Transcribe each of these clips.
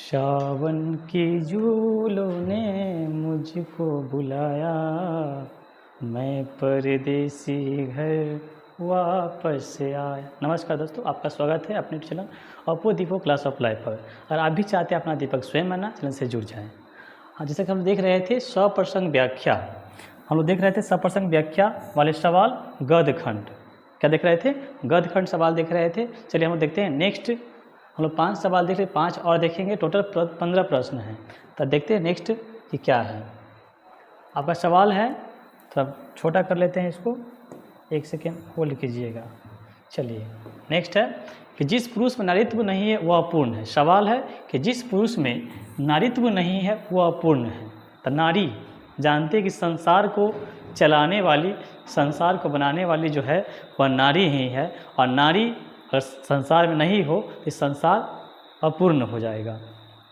सावन की झूलों ने मुझको बुलाया, मैं परदेसी घर वापस आया। नमस्कार दोस्तों, आपका स्वागत है अपने चैनल अपो दीपो क्लास ऑफ लाइफ पर। और आप भी चाहते हैं अपना दीपक स्वयं बनना, चैनल से जुड़ जाएं। हाँ, जैसे कि हम देख रहे थे सप्रसंग व्याख्या, हम लोग देख रहे थे सप्रसंग व्याख्या वाले सवाल गद्य खंड। क्या देख रहे थे? गद्य खंड सवाल देख रहे थे। चलिए हम लोग देखते हैं नेक्स्ट। हम लोग 5 सवाल देख रहे, 5 और देखेंगे, टोटल 15 प्रश्न हैं। तो देखते हैं नेक्स्ट कि क्या है। आपका सवाल है, थोड़ा छोटा कर लेते हैं इसको, 1 सेकेंड होल्ड कीजिएगा। चलिए नेक्स्ट है कि जिस पुरुष में नारीत्व नहीं है वह अपूर्ण है। सवाल है कि जिस पुरुष में नारीत्व नहीं है वह अपूर्ण है। तो नारी जानते हैं कि संसार को चलाने वाली, संसार को बनाने वाली जो है वह नारी ही है। और नारी अगर संसार में नहीं हो तो संसार अपूर्ण हो जाएगा,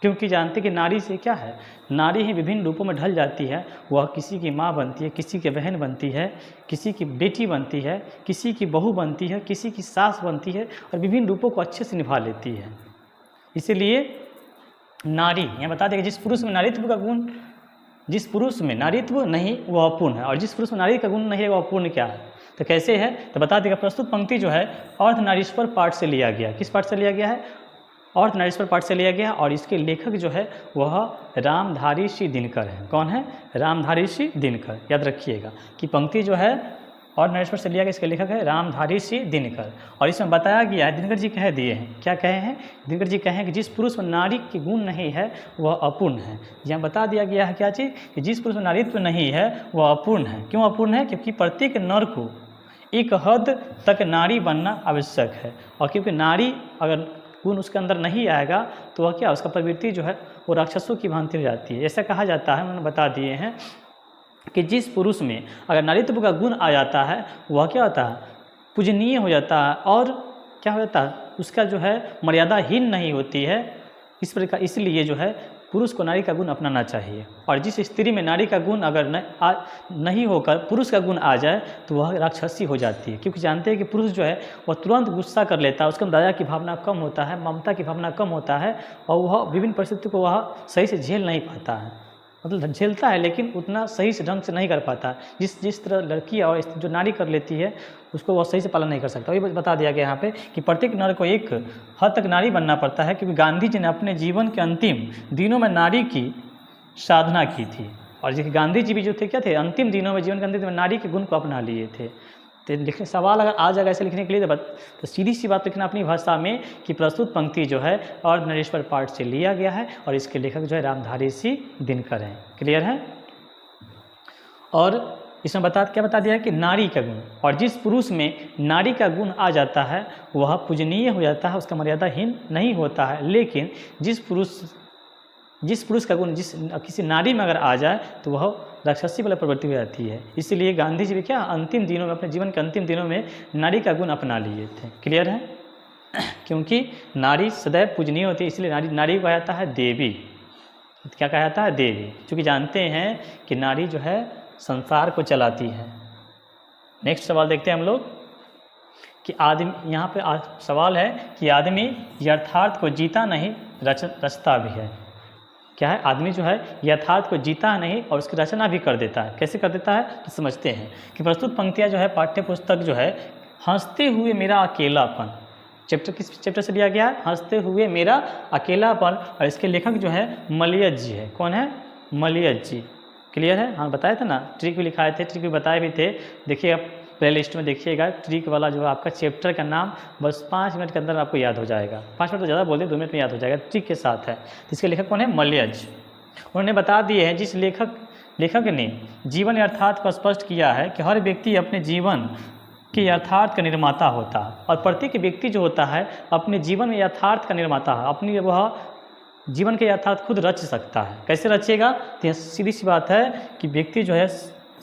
क्योंकि जानते कि नारी से क्या है, नारी ही विभिन्न रूपों में ढल जाती है। वह किसी की माँ बनती है, किसी की बहन बनती है, किसी की बेटी बनती है, किसी की बहू बनती है, किसी की सास बनती है और विभिन्न रूपों को अच्छे से निभा लेती है। इसीलिए नारी यहाँ बता देगा जिस पुरुष में नारीत्व का गुण, जिस पुरुष में नारीत्व नहीं वह अपूर्ण है। और जिस पुरुष में नारी का गुण नहीं है वह अपूर्ण क्या है, तो कैसे है, तो बता देगा। प्रस्तुत पंक्ति जो है अर्धनारीश्वर पाठ से लिया गया। किस पाठ से लिया गया है? अर्धनारीश्वर पाठ से लिया गया। और इसके लेखक जो है वह रामधारी सिंह दिनकर है। कौन है? रामधारी सिंह दिनकर। याद रखिएगा कि पंक्ति जो है अर्धनारीश्वर से लिया गया, इसके लेखक है रामधारी सिंह दिनकर। और इसमें बताया गया है, दिनकर जी कह दिए हैं, क्या कहे हैं? दिनकर जी कहे हैं कि जिस पुरुष में नारी के गुण नहीं है वह अपूर्ण है। यहाँ बता दिया गया है क्या चीज़, कि जिस पुरुष में नारीत्व नहीं है वह अपूर्ण है। क्यों अपूर्ण है? क्योंकि प्रत्येक नर को एक हद तक नारी बनना आवश्यक है। और क्योंकि नारी अगर गुण उसके अंदर नहीं आएगा तो वह क्या, उसका प्रवृत्ति जो है वो राक्षसों की भांति हो जाती है। ऐसा कहा जाता है, उन्होंने बता दिए हैं कि जिस पुरुष में अगर नारीत्व का गुण आ जाता है वह क्या होता है, पूजनीय हो जाता है। और क्या हो जाता है, उसका जो है मर्यादाहीन नहीं होती है। इस प्रकार इसलिए जो है पुरुष को नारी का गुण अपनाना चाहिए। और जिस स्त्री में नारी का गुण अगर नहीं होकर पुरुष का गुण आ जाए तो वह राक्षसी हो जाती है। क्योंकि जानते हैं कि पुरुष जो है वह तुरंत गुस्सा कर लेता है, उसके अंदर दया की भावना कम होता है, ममता की भावना कम होता है, और वह विभिन्न परिस्थितियों को वह सही से झेल नहीं पाता है। मतलब झेलता है लेकिन उतना सही से ढंग से नहीं कर पाता। जिस तरह लड़की और जो नारी कर लेती है उसको वह सही से पालन नहीं कर सकता। वही बता दिया गया यहाँ पे कि प्रत्येक नर को एक हद तक नारी बनना पड़ता है। क्योंकि गांधी जी ने अपने जीवन के अंतिम दिनों में नारी की साधना की थी। और जैसे गांधी जी भी जो थे क्या थे, अंतिम दिनों में, जीवन के अंतिम दिनों में नारी के गुण को अपना लिए थे। तो लिखने सवाल अगर आ जाएगा ऐसे लिखने के लिए तो सीधी सी बात लिखना अपनी भाषा में कि प्रस्तुत पंक्ति जो है अर्धनारीश्वर पाठ से लिया गया है और इसके लेखक जो है रामधारी सिंह दिनकर हैं। क्लियर है? और इसमें क्या बता दिया है कि नारी का गुण, और जिस पुरुष में नारी का गुण आ जाता है वह पूजनीय हो जाता है, उसका मर्यादाहीन नहीं होता है। लेकिन जिस पुरुष का गुण किसी नारी में अगर आ जाए तो वह राक्षसी वाला प्रवृत्ति हो जाती है। इसीलिए गांधी जी भी क्या, अंतिम दिनों में, अपने जीवन के अंतिम दिनों में नारी का गुण अपना लिए थे। क्लियर है? क्योंकि नारी सदैव पूजनीय होती है, इसलिए नारी को कहा जाता है देवी। क्या कहा जाता है? देवी। क्योंकि जानते हैं कि नारी जो है संसार को चलाती है। नेक्स्ट सवाल देखते हैं हम लोग कि आदमी, यहाँ पे सवाल है कि आदमी यथार्थ को जीता नहीं रचता भी है। क्या है? आदमी जो है यथार्थ को जीता नहीं और उसकी रचना भी कर देता है। कैसे कर देता है तो समझते हैं कि प्रस्तुत पंक्तियाँ जो है पाठ्य पुस्तक जो है हंसते हुए मेरा अकेलापन, किस चैप्टर से लिया गया है? हंसते हुए मेरा अकेलापन। और इसके लेखक जो है मलयज जी है। कौन है? मलयज जी। क्लियर है? हाँ, बताए थे ना, ट्रिक भी लिखाए थे, ट्रिक भी बताए भी थे। देखिए आप प्ले लिस्ट में देखिएगा, ट्रिक वाला जो आपका चैप्टर का नाम बस 5 मिनट के अंदर आपको याद हो जाएगा। 5 मिनट तो ज़्यादा बोल दिए, 2 मिनट में याद हो जाएगा। ट्रिक के साथ है। इसके लेखक कौन है? मलयज। उन्होंने बता दिए हैं, जिस लेखक ने जीवन यथार्थ को स्पष्ट किया है कि हर व्यक्ति अपने जीवन के यथार्थ का निर्माता होता है। और प्रत्येक व्यक्ति जो होता है अपने जीवन में यथार्थ का निर्माता है। अपनी वह जीवन के यथार्थ खुद रच सकता है। कैसे रचेगा? तो सीधी सी बात है कि व्यक्ति जो है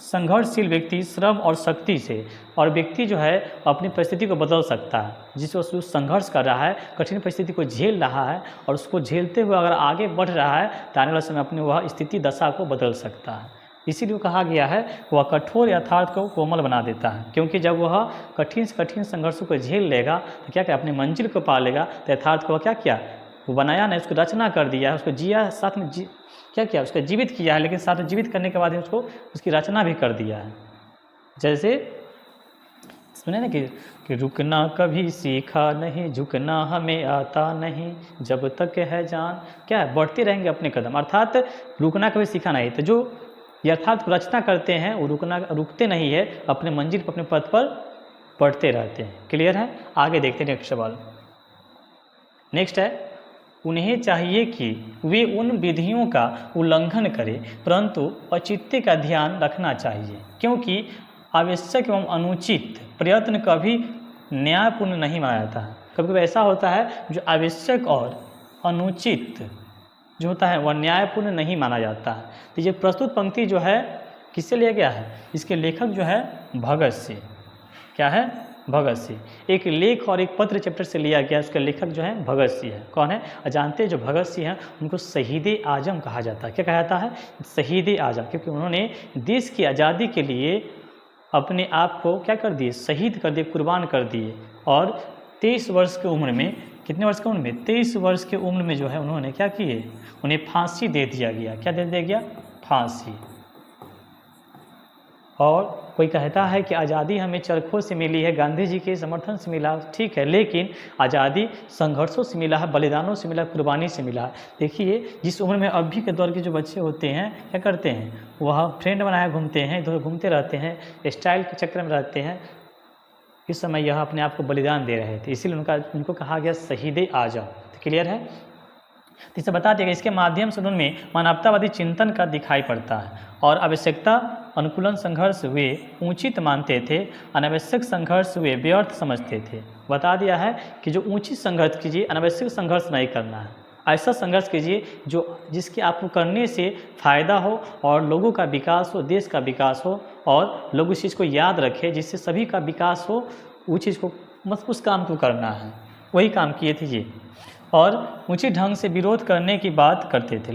संघर्षशील व्यक्ति श्रम और शक्ति से, और व्यक्ति जो है अपनी परिस्थिति को बदल सकता है। जिस वस्तु संघर्ष कर रहा है, कठिन परिस्थिति को झेल रहा है और उसको झेलते हुए अगर आगे बढ़ रहा है तो आने वाले समय अपनी वह स्थिति दशा को बदल सकता है। इसीलिए कहा गया है वह कठोर यथार्थ को कोमल बना देता है। क्योंकि जब वह कठिन से कठिन संघर्षों को झेल लेगा तो क्या अपनी मंजिल को पा लेगा। तो यथार्थ को क्या किया, वो बनाया नहीं, उसको रचना कर दिया है, उसको जिया, साथ में क्या किया, उसको जीवित किया है, लेकिन साथ में जीवित करने के बाद ही उसको उसकी रचना भी कर दिया है। जैसे सुने ना कि रुकना कभी सीखा नहीं, झुकना हमें आता नहीं, जब तक है जान, क्या है, बढ़ते रहेंगे अपने कदम, अर्थात रुकना कभी सीखा नहीं। तो जो यथार्थ रचना करते हैं वो रुकते नहीं है, अपने मंजिल पर, अपने पथ पर बढ़ते रहते हैं। क्लियर है? आगे देखते हैं नेक्स्ट सवाल। नेक्स्ट है, उन्हें चाहिए कि वे उन विधियों का उल्लंघन करें, परंतु औचित्य का ध्यान रखना चाहिए, क्योंकि आवश्यक एवं अनुचित प्रयत्न कभी न्यायपूर्ण नहीं माना जाता है। कभी कभी ऐसा होता है जो आवश्यक और अनुचित जो होता है वह न्यायपूर्ण नहीं माना जाता है। तो ये प्रस्तुत पंक्ति जो है किससे लिया गया है? इसके लेखक जो है भगत से। क्या है? भगत सिंह। एक लेख और एक पत्र चैप्टर से लिया गया, उसके लेखक जो है भगत सिंह है। कौन है? जानते हैं जो भगत सिंह हैं उनको शहीद आजम कहा जाता है। क्या कहा जाता है? शहीद आजम, क्योंकि उन्होंने देश की आज़ादी के लिए अपने आप को क्या कर दिए? शहीद कर दिए, कुर्बान कर दिए। और 23 वर्ष की उम्र में, कितने वर्ष की उम्र में? 23 वर्ष की उम्र में जो है उन्होंने क्या किए? उन्हें फांसी दे दिया गया। क्या दे दिया गया? फांसी। और कोई कहता है कि आज़ादी हमें चरखों से मिली है, गांधी जी के समर्थन से मिला, ठीक है, लेकिन आज़ादी संघर्षों से मिला है, बलिदानों से मिला, कुर्बानी से मिला है। देखिए जिस उम्र में अभी के दौर के जो बच्चे होते हैं क्या करते हैं? वह फ्रेंड बनाए घूमते हैं, इधर घूमते रहते हैं, स्टाइल के चक्कर में रहते हैं। इस समय यह अपने आप को बलिदान दे रहे थे, इसीलिए उनको कहा गया शहीद आजम। तो क्लियर है? तो इसे बता दिया गया, इसके माध्यम से उनमें मानवतावादी चिंतन का दिखाई पड़ता है और आवश्यकता अनुकूलन संघर्ष वे उचित मानते थे, अनावश्यक संघर्ष वे व्यर्थ समझते थे। बता दिया है कि जो उचित संघर्ष कीजिए, अनावश्यक संघर्ष नहीं करना है। ऐसा संघर्ष कीजिए जिसके आपको करने से फ़ायदा हो और लोगों का विकास हो, देश का विकास हो और लोग उस चीज़ को याद रखें, जिससे सभी का विकास हो। वो चीज़ को बस उस काम को करना है, वही काम किए थे ये। और उचित ढंग से विरोध करने की बात करते थे।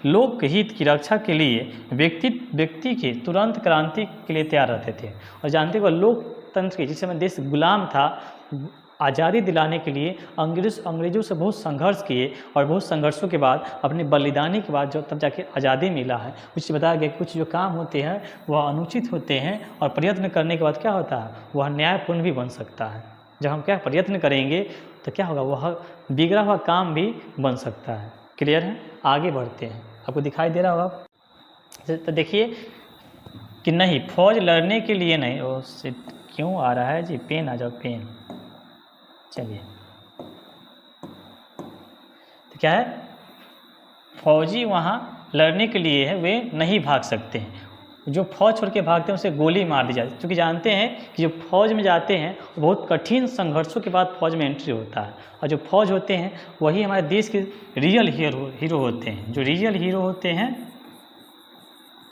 लोक हित की रक्षा के लिए व्यक्ति के तुरंत क्रांति के लिए तैयार रहते थे। और जानते हो लोकतंत्र के जिस समय देश गुलाम था, आज़ादी दिलाने के लिए अंग्रेज़ों से बहुत संघर्ष किए और बहुत संघर्षों के बाद अपने बलिदानी के बाद जो तब जाके आज़ादी मिला है। उससे बताया गया कुछ जो काम होते हैं वह अनुचित होते हैं और प्रयत्न करने के बाद क्या होता है? वह न्यायपूर्ण भी बन सकता है। जब हम क्या प्रयत्न करेंगे तो क्या होगा? वह बिगड़ा हुआ काम भी बन सकता है। क्लियर है? आगे बढ़ते हैं। आपको दिखाई दे रहा होगा। तो देखिए कि नहीं, फौज लड़ने के लिए नहीं। ओ शिट, क्यों आ रहा है जी? पेन आ जाओ, पेन। चलिए, तो क्या है? फौजी वहाँ लड़ने के लिए है, वे नहीं भाग सकते हैं। जो फौज छोड़ के भागते हैं उसे गोली मार दी जाती है, क्योंकि जानते हैं कि जो फौज में जाते हैं बहुत कठिन संघर्षों के बाद फौज में एंट्री होता है। और जो फौज होते हैं वही हमारे देश के रियल हीरो होते हैं। जो रियल हीरो होते हैं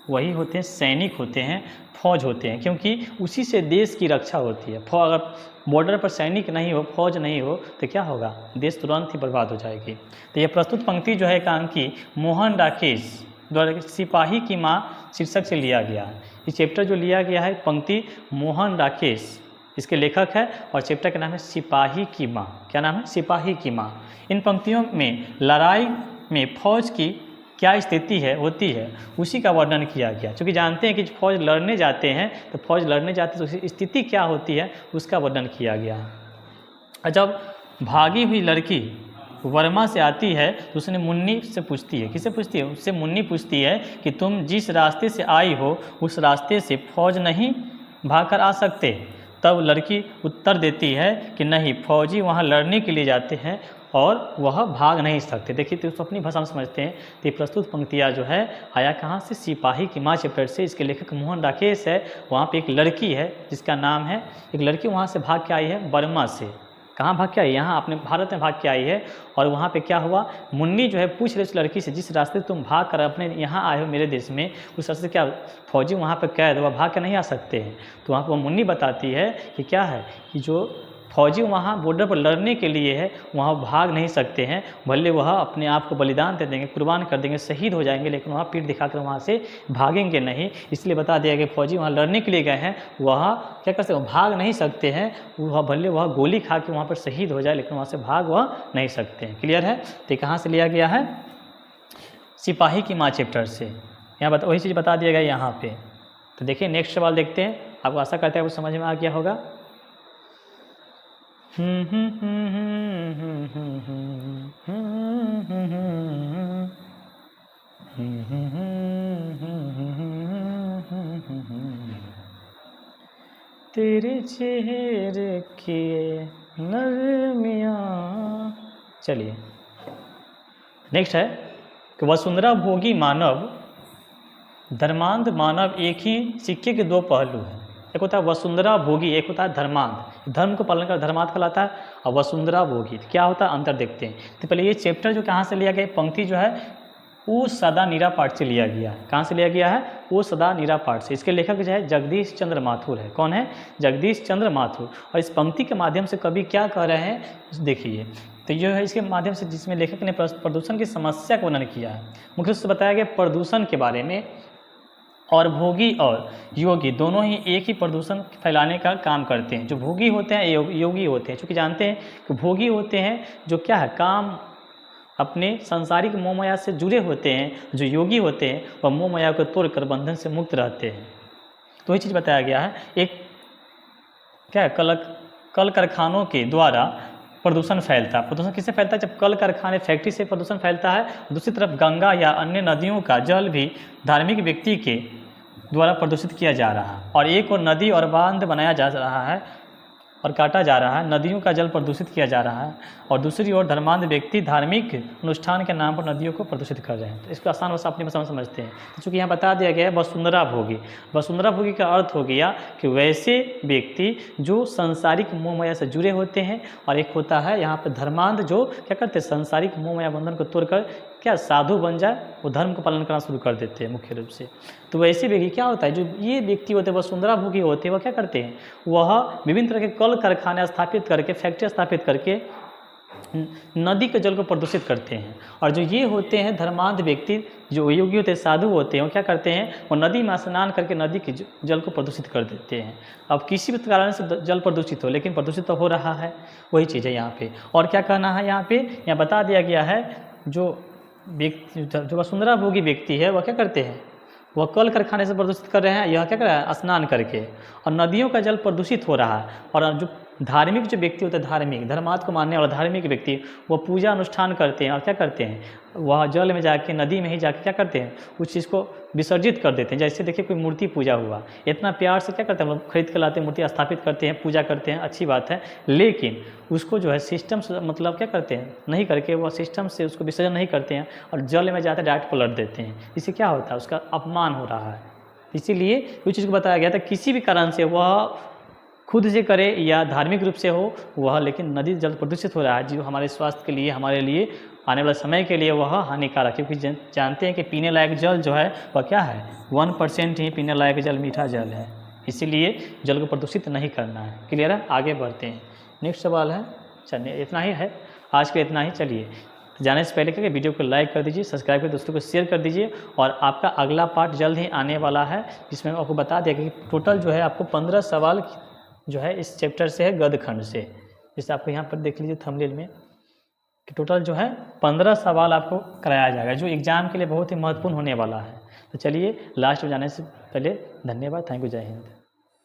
वही होते हैं सैनिक होते हैं, फौज होते हैं, क्योंकि उसी से देश की रक्षा होती है। अगर बॉर्डर पर सैनिक नहीं हो, फौज नहीं हो तो क्या होगा? देश तुरंत ही बर्बाद हो जाएगी। तो ये प्रस्तुत पंक्ति जो है कांकी मोहन राकेश द्वारा सिपाही की माँ शीर्षक से लिया गया है। ये चैप्टर जो लिया गया है पंक्ति मोहन राकेश इसके लेखक है और चैप्टर का नाम है सिपाही की माँ। क्या नाम है? सिपाही की माँ। इन पंक्तियों में लड़ाई में फौज की क्या स्थिति होती है उसी का वर्णन किया गया। क्योंकि जानते हैं कि फौज लड़ने जाते हैं तो उसकी स्थिति क्या होती है उसका वर्णन किया गया है। जब भागी हुई लड़की वर्मा से आती है तो उसने मुन्नी से पूछती है। किससे पूछती है? उससे मुन्नी पूछती है कि तुम जिस रास्ते से आई हो उस रास्ते से फौज नहीं भागकर आ सकते? तब लड़की उत्तर देती है कि नहीं, फौजी वहाँ लड़ने के लिए जाते हैं और वह भाग नहीं सकते। देखिए तो उसको अपनी भाषा में समझते हैं। तो ये प्रस्तुत पंक्तियाँ जो है आया कहाँ से? सिपाही की माँ चैप्टर से। इसके लेखक मोहन राकेश है। वहाँ पे एक लड़की है जिसका नाम है, एक लड़की वहाँ से भाग के आई है बर्मा से। कहाँ भाग के आई? यहाँ अपने भारत में भाग के आई है। और वहाँ पे क्या हुआ? मुन्नी जो है पूछ रही उस लड़की से, जिस रास्ते तुम भाग कर अपने यहाँ आए हो मेरे देश में, उस रास्ते क्या फौजी वहाँ पे कैद, वह भाग के नहीं आ सकते हैं? तो वहाँ पर मुन्नी बताती है कि क्या है कि जो फौजी वहाँ बॉर्डर पर लड़ने के लिए है, वहाँ भाग नहीं सकते हैं, भले वह अपने आप को बलिदान दे देंगे, कुर्बान कर देंगे, शहीद हो जाएंगे, लेकिन वहाँ पीठ दिखाकर वहाँ से भागेंगे नहीं। इसलिए बता दिया कि फौजी वहाँ लड़ने के लिए गए हैं, वह क्या कर सकते हैं, भाग नहीं सकते हैं, वह भले वह गोली खा के वहाँ पर शहीद हो जाए, लेकिन वहाँ से भाग वह नहीं सकते हैं। क्लियर है? तो कहाँ से लिया गया है? सिपाही की माँ चैप्टर से। यहाँ वही चीज़ बता दिया गया यहाँ पे। तो देखिए नेक्स्ट सवाल देखते हैं, आपको आशा करते हैं आपको समझ में आ गया होगा। तेरे चेहरे की नरमियाँ। चलिए नेक्स्ट है कि वसुंधरा भोगी मानव धर्मांध मानव एक ही सिक्के के दो पहलू हैं। एक होता है वसुंधरा भोगी, एक होता है धर्मांध। धर्म को पालन कर धर्मांध कहलाता है, और वसुंधरा भोगी क्या होता है, अंतर देखते हैं। तो पहले ये चैप्टर जो कहाँ से लिया गया, पंक्ति जो है वो सदा नीरा पाठ से लिया गया है। कहाँ से लिया गया है? वो सदा नीरा पाठ से। इसके लेखक जो है जगदीश चंद्र माथुर है। कौन है? जगदीश चंद्र माथुर। और इस पंक्ति के माध्यम से कवि क्या कह रहे हैं देखिए। तो ये है इसके माध्यम से जिसमें लेखक ने प्रदूषण की समस्या का वर्णन किया है। मुख्य रूप से बताया गया प्रदूषण के बारे में, और भोगी और योगी दोनों ही एक ही प्रदूषण फैलाने का काम करते हैं। जो भोगी होते हैं योगी होते हैं, चूँकि जानते हैं कि भोगी होते हैं जो क्या है, काम अपने सांसारिक मोह माया से जुड़े होते हैं। जो योगी होते हैं वह मोह माया को तोड़कर बंधन से मुक्त रहते हैं। तो ये चीज़ बताया गया है। एक क्या है, कल कारखानों के द्वारा प्रदूषण फैलता है। प्रदूषण किससे फैलता है? जब कल कारखाने फैक्ट्री से प्रदूषण फैलता है। दूसरी तरफ गंगा या अन्य नदियों का जल भी धार्मिक व्यक्ति के द्वारा प्रदूषित किया जा रहा है। और एक और नदी और बांध बनाया जा रहा है और काटा जा रहा है, नदियों का जल प्रदूषित किया जा रहा है। और दूसरी ओर धर्मांध व्यक्ति धार्मिक अनुष्ठान के नाम पर नदियों को प्रदूषित कर रहे हैं। तो इसको आसान भाषा अपनी भाषा में समझते हैं। तो चूँकि यहाँ बता दिया गया है वसुंधरा भोगी। वसुंधरा भोगी का अर्थ हो गया कि वैसे व्यक्ति जो संसारिक मोह माया से जुड़े होते हैं, और एक होता है यहाँ पर धर्मांध जो क्या करते हैं, संसारिक मोह माया बंधन को तोड़कर क्या साधु बन जाए, वो धर्म को पालन करना शुरू कर देते हैं मुख्य रूप से। तो वैसे व्यक्ति क्या होता है, जो ये व्यक्ति होते हैं वसुंधरा भोगी होते हैं, वह क्या करते हैं, वह विभिन्न तरह के कल कारखाने स्थापित करके, फैक्ट्री स्थापित करके नदी के जल को प्रदूषित करते हैं। और जो ये होते हैं धर्मांध व्यक्ति, जो योगी होते हैं, साधु होते हैं, वो क्या करते हैं, वो नदी में स्नान करके नदी के जल को प्रदूषित कर देते हैं। अब किसी भी कारण से जल प्रदूषित हो, लेकिन प्रदूषित तो हो रहा है, वही चीज़ है यहाँ पे। और क्या कहना है यहाँ पे, यहाँ बता दिया गया है जो वसुंधरा भोगी व्यक्ति है वह क्या करते हैं, वह कल कारखाने से प्रदूषित कर रहे हैं, यह क्या कर रहा है, स्नान करके, और नदियों का जल प्रदूषित हो रहा है। और जो धार्मिक जो व्यक्ति होते हैं, धार्मिक धर्मार्थ को मानने वाला धार्मिक व्यक्ति, वह पूजा अनुष्ठान करते हैं और क्या करते हैं, वह जल में जाके, नदी में ही जाके क्या करते हैं, उस चीज़ को विसर्जित कर देते हैं। जैसे देखिए कोई मूर्ति पूजा हुआ, इतना प्यार से क्या करते हैं, लोग खरीद कर लाते हैं, मूर्ति स्थापित करते हैं, पूजा करते हैं, अच्छी बात है। लेकिन उसको जो है सिस्टम से मतलब क्या करते हैं, नहीं करके वह सिस्टम से उसको विसर्जन नहीं करते हैं और जल में जाते डायरेक्ट पलट देते हैं। इससे क्या होता है, उसका अपमान हो रहा है। इसीलिए उस चीज़ को बताया गया था, किसी भी कारण से वह खुद से करे या धार्मिक रूप से हो वह, लेकिन नदी जल प्रदूषित हो रहा है, जो हमारे स्वास्थ्य के लिए, हमारे लिए आने वाले समय के लिए वह हानिकारक है। क्योंकि जानते हैं कि पीने लायक जल जो है वह क्या है, 1% ही पीने लायक जल मीठा जल है। इसीलिए जल को प्रदूषित नहीं करना है। क्लियर है? आगे बढ़ते हैं। नेक्स्ट सवाल है, चलिए इतना ही है आज के, इतना ही। चलिए जाने से पहले करके वीडियो को लाइक कर दीजिए, सब्सक्राइब कर दोस्तों को शेयर कर दीजिए। और आपका अगला पार्ट जल्द ही आने वाला है, जिसमें आपको बता दें कि टोटल जो है आपको 15 सवाल जो है इस चैप्टर से है, गद्य खंड से। जैसे आपको यहाँ पर देख लीजिए थंबनेल में कि टोटल जो है 15 सवाल आपको कराया जाएगा, जो एग्ज़ाम के लिए बहुत ही महत्वपूर्ण होने वाला है। तो चलिए लास्ट में जाने से पहले धन्यवाद, थैंक यू, जय हिंद।